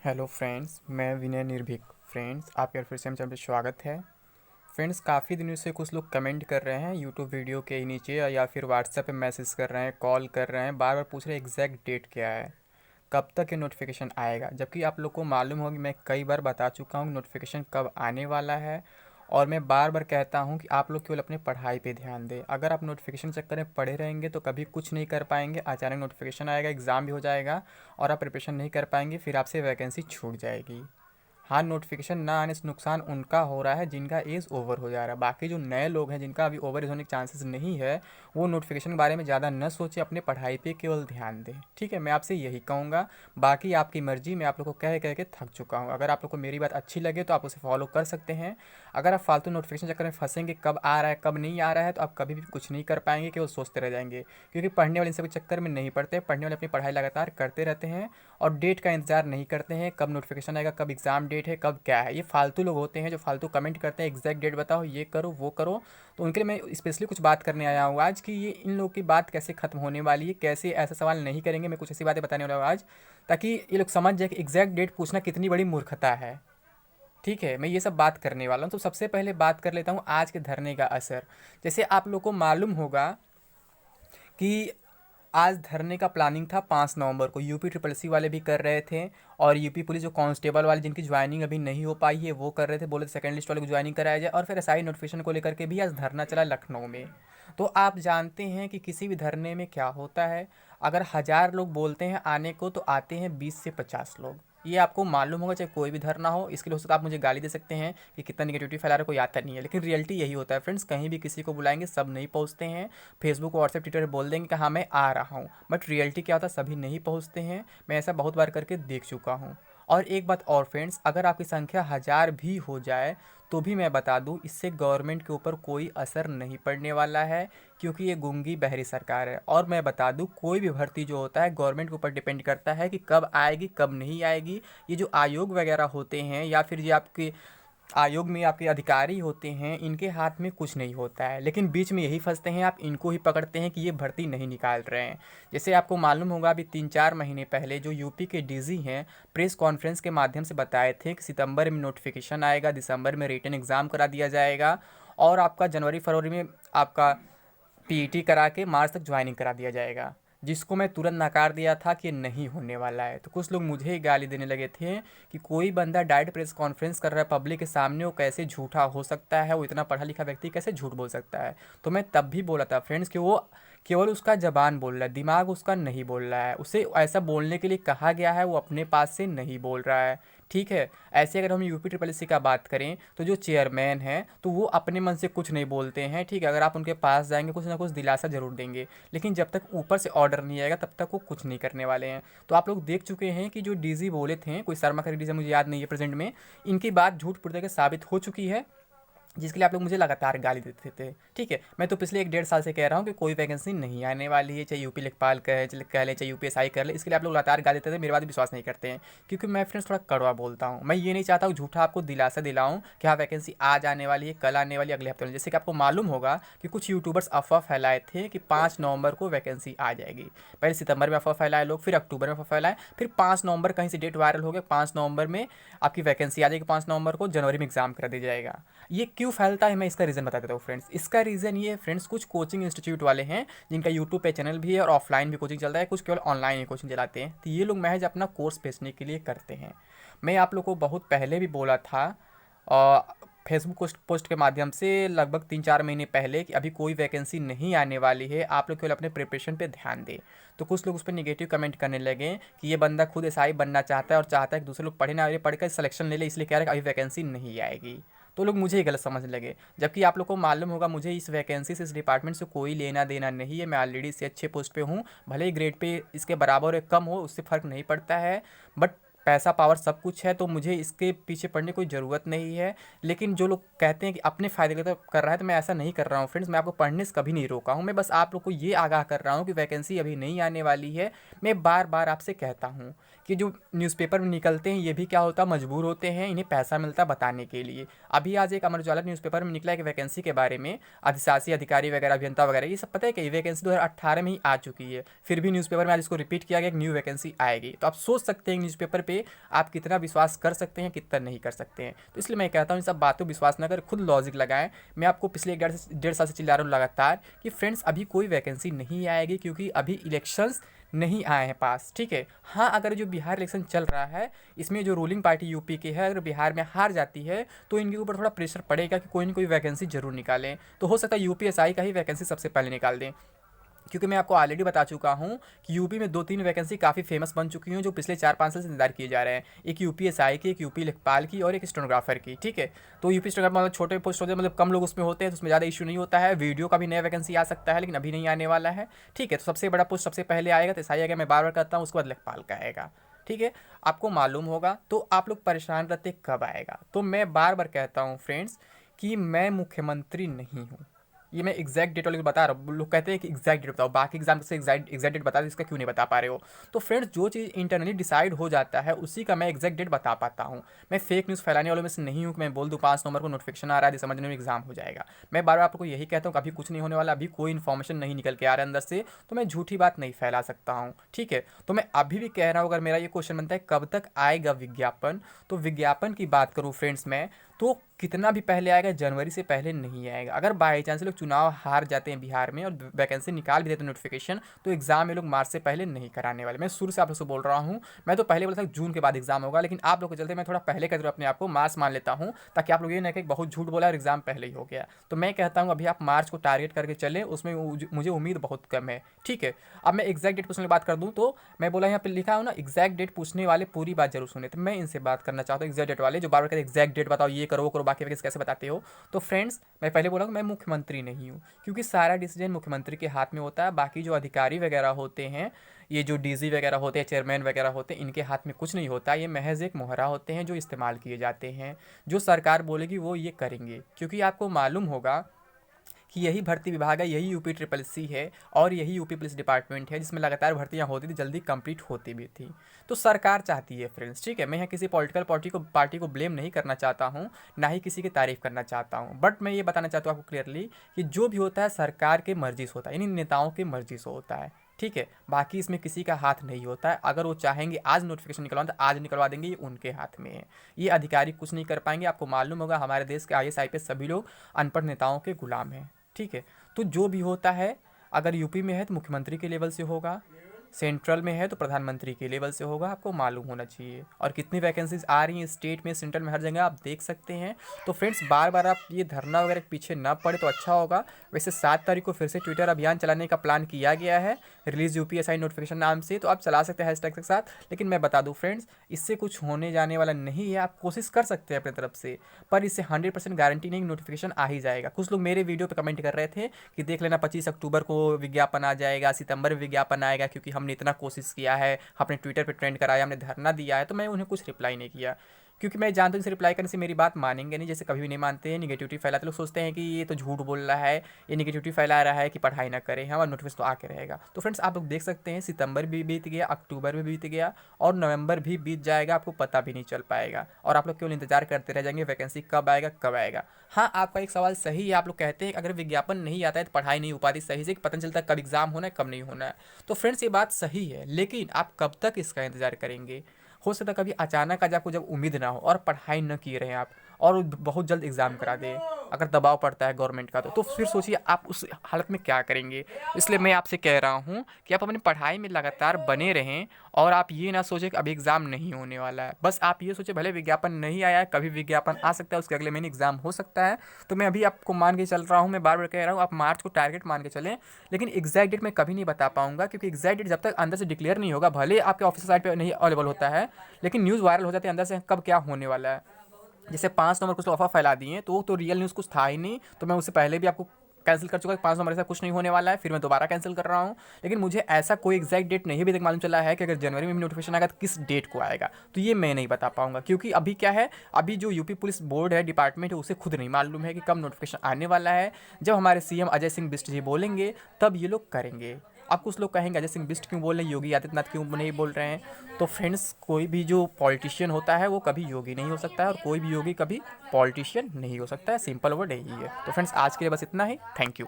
Hello friends, मैं विनय निर्भीक। Friends, आपके फिर से हम चैनल पे स्वागत है। फ्रेंड्स, काफ़ी दिनों से कुछ लोग कमेंट कर रहे हैं यूट्यूब वीडियो के नीचे या फिर व्हाट्सएप पे मैसेज कर रहे हैं, कॉल कर रहे हैं, बार बार पूछ रहे हैं एग्जैक्ट डेट क्या है, कब तक ये नोटिफिकेशन आएगा। जबकि आप लोग को मालूम होगा कि मैं कई बार बता चुका हूँ कि नोटिफिकेशन कब आने वाला है। और मैं बार बार कहता हूँ कि आप लोग केवल अपने पढ़ाई पे ध्यान दें। अगर आप नोटिफिकेशन चक्कर में पड़े रहेंगे तो कभी कुछ नहीं कर पाएंगे। अचानक नोटिफिकेशन आएगा, एग्ज़ाम भी हो जाएगा और आप प्रिपरेशन नहीं कर पाएंगे, फिर आपसे वैकेंसी छूट जाएगी। हाँ, नोटिफिकेशन ना आने से नुकसान उनका हो रहा है जिनका एज ओवर हो जा रहा है। बाकी जो नए लोग हैं जिनका अभी ओवर एज होने के चांसेस नहीं है, वो नोटिफिकेशन के बारे में ज़्यादा न सोचें, अपने पढ़ाई पे केवल ध्यान दें। ठीक है, मैं आपसे यही कहूँगा। बाकी आपकी मर्जी, मैं आप लोग को कह कह के थक चुका हूँ। अगर आप लोग को मेरी बात अच्छी लगे तो आप उसे फॉलो कर सकते हैं। अगर आप फालतू नोटिफिकेशन चक्कर में फंसेंगे, कब आ रहा है कब नहीं आ रहा है, तो आप कभी भी कुछ नहीं कर पाएंगे, केवल सोचते रह जाएंगे। क्योंकि पढ़ने वाले इन सब के चक्कर में नहीं पढ़ते, पढ़ने वाले अपनी पढ़ाई लगातार करते रहते हैं और डेट का इंतजार नहीं करते हैं, कब नोटिफिकेशन आएगा, कब एग्ज़ाम डेट है, कब क्या है। ये फालतू लोग होते हैं जो फालतू कमेंट करते हैं, एग्जैक्ट डेट बताओ, ये करो वो करो। तो उनके लिए मैं स्पेशली कुछ बात करने आया हूँ आज कि ये इन लोगों की बात कैसे ख़त्म होने वाली है, कैसे ऐसा सवाल नहीं करेंगे। मैं कुछ ऐसी बातें बताने वाला हूँ आज, ताकि ये लोग समझ जाए कि एग्जैक्ट डेट पूछना कितनी बड़ी मूर्खता है। ठीक है, मैं ये सब बात करने वाला हूँ। तो सबसे पहले बात कर लेता हूँ आज के धरने का असर। जैसे आप लोग को मालूम होगा कि आज धरने का प्लानिंग था 5 नवंबर को, यूपी ट्रिपल सी वाले भी कर रहे थे और यूपी पुलिस जो कांस्टेबल वाले जिनकी ज्वाइनिंग अभी नहीं हो पाई है वो कर रहे थे। बोले सेकंड लिस्ट वाले को ज्वाइनिंग कराया जाए। और फिर एसआई नोटिफिकेशन को लेकर के भी आज धरना चला लखनऊ में। तो आप जानते हैं कि किसी भी धरने में क्या होता है। अगर 1,000 लोग बोलते हैं आने को, तो आते हैं 20 से 50 लोग। ये आपको मालूम होगा, चाहे कोई भी धरना हो। इसके लिए हो सकता है आप मुझे गाली दे सकते हैं कि कितना निगेटिविटी फैला रहा है, कोई आता नहीं है, लेकिन रियलिटी यही होता है फ्रेंड्स। कहीं भी किसी को बुलाएंगे, सब नहीं पहुंचते हैं। फेसबुक व्हाट्सएप ट्विटर पे बोल देंगे कि हाँ मैं आ रहा हूँ, बट रियलिटी क्या होता है, सभी नहीं पहुँचते हैं। मैं ऐसा बहुत बार करके देख चुका हूँ। और एक बात और फ्रेंड्स, अगर आपकी संख्या 1,000 भी हो जाए तो भी मैं बता दूं, इससे गवर्नमेंट के ऊपर कोई असर नहीं पड़ने वाला है, क्योंकि ये गूंगी बहरी सरकार है। और मैं बता दूं, कोई भी भर्ती जो होता है गवर्नमेंट के ऊपर डिपेंड करता है कि कब आएगी कब नहीं आएगी। ये जो आयोग वगैरह होते हैं या फिर ये आपके आयोग में आपके अधिकारी होते हैं, इनके हाथ में कुछ नहीं होता है, लेकिन बीच में यही फंसते हैं, आप इनको ही पकड़ते हैं कि ये भर्ती नहीं निकाल रहे हैं। जैसे आपको मालूम होगा, अभी 3-4 महीने पहले जो यूपी के डीजी हैं, प्रेस कॉन्फ्रेंस के माध्यम से बताए थे कि सितंबर में नोटिफिकेशन आएगा, दिसंबर में रिटन एग्ज़ाम करा दिया जाएगा और आपका जनवरी फरवरी में आपका पीईटी करा के मार्च तक ज्वाइनिंग करा दिया जाएगा। जिसको मैं तुरंत नकार दिया था कि ये नहीं होने वाला है। तो कुछ लोग मुझे ही गाली देने लगे थे कि कोई बंदा डायरेक्ट प्रेस कॉन्फ्रेंस कर रहा है पब्लिक के सामने, वो कैसे झूठा हो सकता है, वो इतना पढ़ा लिखा व्यक्ति कैसे झूठ बोल सकता है। तो मैं तब भी बोला था फ्रेंड्स कि वो केवल उसका जबान बोल रहा है, दिमाग उसका नहीं बोल रहा है। उसे ऐसा बोलने के लिए कहा गया है, वो अपने पास से नहीं बोल रहा है। ठीक है। ऐसे अगर हम यूपी ट्रिपल सी का बात करें तो जो चेयरमैन हैं तो वो अपने मन से कुछ नहीं बोलते हैं। ठीक है, अगर आप उनके पास जाएंगे कुछ ना कुछ दिलासा जरूर देंगे, लेकिन जब तक ऊपर से ऑर्डर नहीं आएगा तब तक वो कुछ नहीं करने वाले हैं। तो आप लोग देख चुके हैं कि जो डीजी बोले थे, कोई शर्मा का डीजी मुझे याद नहीं है प्रेजेंट में, इनकी बात झूठ पूरी तरह से साबित हो चुकी है, जिसके लिए आप लोग मुझे लगातार गाली देते थे। ठीक है, मैं तो पिछले 1-1.5 साल से कह रहा हूँ कि कोई वैकेंसी नहीं आने वाली है, चाहे यूपी लेखपाल कह लें चाहे यूपीएसआई कर ले। इसके लिए आप लोग लगातार गाली देते थे, मेरे बात विश्वास नहीं करते हैं, क्योंकि मैं फ्रेंड्स थोड़ा कड़वा बोलता हूँ। मैं ये नहीं चाहता हूँ झूठा आपको दिलासा दिलाऊँ कि हाँ वैकेंसी आज आने वाली है, कल आने वाली है, अगले हफ्ते वाली। जैसे कि आपको मालूम होगा कि कुछ यूट्यूबर्स अफवाह फैलाए थे कि 5 नवंबर को वैकेंसी आ जाएगी। पहले सितंबर में अफवाह फैलाए लोग, फिर अक्टूबर में अफवाह फैलाए, फिर 5 नवंबर कहीं से डेट वायरल हो गया, 5 नवंबर में आपकी वैकेंसी आ जाएगी, 5 नवंबर को जनवरी में एग्जाम कर दिया जाएगा। ये क्यों फैलता है मैं इसका रीज़न बता देता हूँ फ्रेंड्स। इसका रीज़न ये है फ्रेंड्स, कुछ कोचिंग इंस्टीट्यूट वाले हैं जिनका यूट्यूब पे चैनल भी है और ऑफलाइन भी कोचिंग चलता है, कुछ केवल ऑनलाइन ही कोचिंग चलाते हैं। तो ये लोग महज अपना कोर्स बेचने के लिए करते हैं। मैं आप लोग को बहुत पहले भी बोला था फेसबुक पोस्ट के माध्यम से लगभग 3-4 महीने पहले कि अभी कोई वैकेंसी नहीं आने वाली है, आप लोग केवल अपने प्रिपरेशन पे ध्यान दें। तो कुछ लोग उस पर निगेटिव कमेंट करने लगे कि ये बंदा खुद एसआई बनना चाहता है और चाहता है कि दूसरे लोग पढ़े ना, ये पढ़कर सिलेक्शन ले ले, इसलिए कह रहा है कि अभी वैकेंसी नहीं आएगी। तो लोग मुझे ही गलत समझने लगे, जबकि आप लोग को मालूम होगा मुझे इस वैकेंसी से, इस डिपार्टमेंट से कोई लेना देना नहीं है। मैं ऑलरेडी इससे अच्छे पोस्ट पे हूँ, भले ही ग्रेड पे इसके बराबर या कम हो, उससे फ़र्क नहीं पड़ता है। बट पैसा पावर सब कुछ है, तो मुझे इसके पीछे पड़ने की कोई ज़रूरत नहीं है। लेकिन जो लोग कहते हैं कि अपने फ़ायदे के लिए कर रहा है, तो मैं ऐसा नहीं कर रहा हूँ फ्रेंड्स। मैं आपको पढ़ने से कभी नहीं रोका हूँ, मैं बस आप लोग को ये आगाह कर रहा हूँ कि वैकेंसी अभी नहीं आने वाली है। मैं बार बार आपसे कहता हूँ कि जो न्यूज़पेपर में निकलते हैं ये भी क्या होता है, मजबूर होते हैं, इन्हें पैसा मिलता है बताने के लिए। अभी आज एक अमर उजाला न्यूज़पेपर में निकला एक वैकेंसी के बारे में, अधिशासी अधिकारी वगैरह, अभियंता वगैरह, ये सब पता है कि वैकेंसी 2018 में ही आ चुकी है, फिर भी न्यूज़पेपर में आज इसको रिपीट किया गया, एक न्यू वैकेंसी आएगी। तो आप सोच सकते हैं न्यूज़पेपर पे आप कितना विश्वास कर सकते हैं, कितना नहीं कर सकते हैं। तो इसलिए मैं कहता हूँ इन सब बातों पर विश्वास न कर, खुद लॉजिक लगाएं। मैं आपको पिछले 1.5 साल से चिल्ला रहा हूँ लगातार कि फ्रेंड्स अभी कोई वैकेंसी नहीं आएगी, क्योंकि अभी इलेक्शंस नहीं आए हैं पास, ठीक है। हाँ, अगर जो बिहार इलेक्शन चल रहा है इसमें जो रूलिंग पार्टी यूपी की है अगर बिहार में हार जाती है तो इनके ऊपर थोड़ा प्रेशर पड़ेगा कि कोई ना कोई वैकेंसी जरूर निकालें। तो हो सकता है यूपीएसआई का ही वैकेंसी सबसे पहले निकाल दें, क्योंकि मैं आपको ऑलरेडी बता चुका हूँ कि यूपी में 2-3 वैकेंसी काफ़ी फेमस बन चुकी हैं जो पिछले 4-5 साल से इंतजार किए जा रहे हैं। एक यूपीएसआई की, एक यूपी लेखपाल की और एक स्टेनोग्राफर की, ठीक है। तो यूपी स्टेनोग्राफर मतलब छोटे पोस्ट होते हैं, मतलब कम लोग उसमें होते हैं, तो उसमें ज़्यादा इशू नहीं होता है। वीडियो का भी नया वैकेंसी आ सकता है लेकिन अभी नहीं आने वाला है, ठीक है। तो सबसे बड़ा पोस्ट सबसे पहले आएगा तो एसआई आएगा, मैं बार बार कहता हूँ, उसके बाद लेखपाल का आएगा, ठीक है। आपको मालूम होगा तो आप लोग परेशान रहते कब आएगा। तो मैं बार बार कहता हूँ फ्रेंड्स कि मैं मुख्यमंत्री नहीं हूँ, ये मैं एग्जैक्ट डेट वाले को बता रहा हूँ। लोग कहते हैं कि एग्जैक्ट डेट बताओ, बाकी एग्जाम से एग्जैक्ट डेट बता दो, इसका क्यों नहीं बता पा रहे हो। तो फ्रेंड्स जो चीज़ इंटरनली डिसाइड हो जाता है उसी का मैं एग्जैक्ट डेट बता पाता हूँ। मैं फेक न्यूज़ फैलाने वालों में से नहीं हूँ कि मैं बोल दूँ 5 नवंबर को नोटिफिकेशन आ रहा है, दिसंबर में एग्जाम हो जाएगा। मैं बार बार आपको यही कहता हूँ, कभी कुछ नहीं होने वाला, अभी कोई इन्फॉर्मेशन नहीं निकल के आ रहा है अंदर से, तो मैं झूठी बात नहीं फैला सकता हूँ, ठीक है। तो मैं अभी भी कह रहा हूँ, अगर मेरा ये क्वेश्चन बनता है कब तक आएगा विज्ञापन, तो विज्ञापन की बात करूँ फ्रेंड्स मैं, तो कितना भी पहले आएगा, जनवरी से पहले नहीं आएगा। अगर बाई चांस लोग चुनाव हार जाते हैं बिहार में और वैकेंसी निकाल भी देते हैं नोटिफिकेशन, तो एग्जाम ये लोग मार्च से पहले नहीं कराने वाले। मैं शुरू से आप लोग से बोल रहा हूँ, मैं तो पहले बोला था जून के बाद एग्जाम होगा, लेकिन आप लोग के चलते मैं थोड़ा पहले कहते अपने आप को मार्च मान लेता हूँ, ताकि आप लोग ये ना कि बहुत झूठ बोला और एग्जाम पहले ही हो गया। तो मैं कहता हूँ अभी आप मार्च को टारगेट करके चलें, उसमें मुझे उम्मीद बहुत कम है, ठीक है। अब मैं एग्जैक्ट डेट पूछने की बात कर दूँ तो मैं बोला यहाँ पर लिखा हूँ ना, एग्जैक्ट डेट पूछने वाले पूरी बात जरूर सुने। तो मैं इनसे बात करना चाहता हूँ एग्जैक्ट डेट वाले, जो बार बार कहते एग्जैक्ट डेट बताओ, ये करो वो करो, बाकी कैसे बताते हो। तो फ्रेंड्स मैं पहले बोला मैं मुख्यमंत्री नहीं हूँ, क्योंकि सारा डिसीजन मुख्यमंत्री के हाथ में होता है। बाकी जो अधिकारी वगैरह होते हैं, ये जो डीजी वगैरह होते हैं, चेयरमैन वगैरह होते हैं, इनके हाथ में कुछ नहीं होता। ये महज एक मोहरा होते हैं जो इस्तेमाल किए जाते हैं। जो सरकार बोलेगी वो ये करेंगे, क्योंकि आपको मालूम होगा कि यही भर्ती विभाग है, यही यूपी ट्रिपल सी है और यही यूपी पुलिस डिपार्टमेंट है जिसमें लगातार भर्तियां होती थी, जल्दी कंप्लीट होती भी थी। तो सरकार चाहती है फ्रेंड्स, ठीक है। मैं यहाँ किसी पॉलिटिकल पार्टी को ब्लेम नहीं करना चाहता हूँ, ना ही किसी की तारीफ करना चाहता हूँ, बट मैं ये बताना चाहता हूँ आपको क्लियरली कि जो भी होता है सरकार के मर्जी से होता है, यानी नेताओं की मर्जी से होता है, ठीक है। बाकी इसमें किसी का हाथ नहीं होता है। अगर वो चाहेंगे आज नोटिफिकेशन निकलवाना तो आज निकलवा देंगे, ये उनके हाथ में है। ये अधिकारी कुछ नहीं कर पाएंगे। आपको मालूम होगा हमारे देश के आईएएस आईपीएस सभी लोग अनपढ़ नेताओं के गुलाम हैं, ठीक है। तो जो भी होता है, अगर यूपी में है तो मुख्यमंत्री के लेवल से होगा, सेंट्रल में है तो प्रधानमंत्री के लेवल से होगा, आपको मालूम होना चाहिए। और कितनी वैकेंसीज आ रही हैं स्टेट में, सेंट्रल में, हर जगह आप देख सकते हैं। तो फ्रेंड्स बार बार आप ये धरना वगैरह के पीछे ना पड़े तो अच्छा होगा। वैसे 7 तारीख को फिर से ट्विटर अभियान चलाने का प्लान किया गया है, रिलीज यूपीएसआई नोटिफिकेशन नाम से, तो आप चला सकते हैं हैशटैग के साथ। लेकिन मैं बता दूं फ्रेंड्स, इससे कुछ होने जाने वाला नहीं है। आप कोशिश कर सकते हैं अपनी तरफ से, पर इससे 100% गारंटी नहीं नोटिफिकेशन आ ही जाएगा। कुछ लोग मेरे वीडियो पर कमेंट कर रहे थे कि देख लेना 25 अक्टूबर को विज्ञापन आ जाएगा, सितंबर में विज्ञापन आएगा, क्योंकि हमने इतना कोशिश किया है, हमने ट्विटर पे ट्रेंड कराया, हमने धरना दिया है। तो मैं उन्हें कुछ रिप्लाई नहीं किया, क्योंकि मैं जानता हूँ इसे रिप्लाई करने से मेरी बात मानेंगे नहीं, जैसे कभी भी नहीं मानते हैं, निगेटिविटी फैलाते लोग, सोचते हैं कि ये तो झूठ बोल रहा है, ये निगेटिविटी फैला रहा है कि पढ़ाई ना करें, हमारा नोटिफिकेशन तो आके रहेगा। तो फ्रेंड्स आप लोग देख सकते हैं सितंबर भी बीत गया, अक्टूबर भी बीत गया और नवंबर भी बीत जाएगा, आपको पता भी नहीं चल पाएगा। और आप लोग केवल इंतजार करते रह जाएंगे वैकेंसी कब आएगा कब आएगा। हाँ, आपका एक सवाल सही है, आप लोग कहते हैं अगर विज्ञापन नहीं आता है तो पढ़ाई नहीं हो पाती सही से, पता नहीं चलता कब एग्जाम होना है कब नहीं होना है। तो फ्रेंड्स ये बात सही है, लेकिन आप कब तक इसका इंतजार करेंगे। हो सकता है कभी अचानक आज आपको जब उम्मीद ना हो और पढ़ाई न किए रहें आप, और बहुत जल्द एग्ज़ाम करा दें, अगर दबाव पड़ता है गवर्नमेंट का तो फिर सोचिए आप उस हालत में क्या करेंगे। इसलिए मैं आपसे कह रहा हूँ कि आप अपनी पढ़ाई में लगातार बने रहें, और आप ये ना सोचें कि अभी एग्ज़ाम नहीं होने वाला है। बस आप ये सोचें भले विज्ञापन नहीं आया है, कभी विज्ञापन आ सकता है, उसके अगले महीने एग्ज़ाम हो सकता है। तो मैं अभी आपको मान के चल रहा हूँ, मैं बार बार कह रहा हूँ आप मार्च को टारगेट मान के चलें, लेकिन एग्जैक्ट डेट मैं कभी नहीं बता पाऊंगा, क्योंकि एग्जैक्ट डेट जब तक अंदर से डिक्लेयर नहीं होगा, भले आपके ऑफिशियल साइट पर नहीं अवेलेबल होता है, लेकिन न्यूज़ वायरल हो जाती है अंदर से कब क्या होने वाला है। जैसे 5 नंबर कुछ अफवाह फैला दिए तो रियल न्यूज़ कुछ था ही नहीं, तो मैं उससे पहले भी आपको कैंसिल कर चुका है 5 नंबर ऐसा कुछ नहीं होने वाला है, फिर मैं दोबारा कैंसिल कर रहा हूँ। लेकिन मुझे ऐसा कोई एग्जैक्ट डेट नहीं अभी तक मालूम चला है कि अगर जनवरी में भी नोटिफिकेशन आएगा तो किस डेट को आएगा, तो ये मैं नहीं बता पाऊंगा। क्योंकि अभी क्या है, अभी जो यूपी पुलिस बोर्ड है, डिपार्टमेंट है, उसे खुद नहीं मालूम है कि कब नोटिफिकेशन आने वाला है। जब हमारे सीएम अजय सिंह बिष्ट जी बोलेंगे तब ये लोग करेंगे। अब कुछ लोग कहेंगे अजय सिंह बिस्ट क्यों बोल रहे हैं, योगी आदित्यनाथ क्यों नहीं बोल रहे हैं। तो फ्रेंड्स, कोई भी जो पॉलिटिशियन होता है वो कभी योगी नहीं हो सकता है, और कोई भी योगी कभी पॉलिटिशियन नहीं हो सकता है। सिंपल वर्ड यही है। तो फ्रेंड्स, आज के लिए बस इतना ही। Thank you.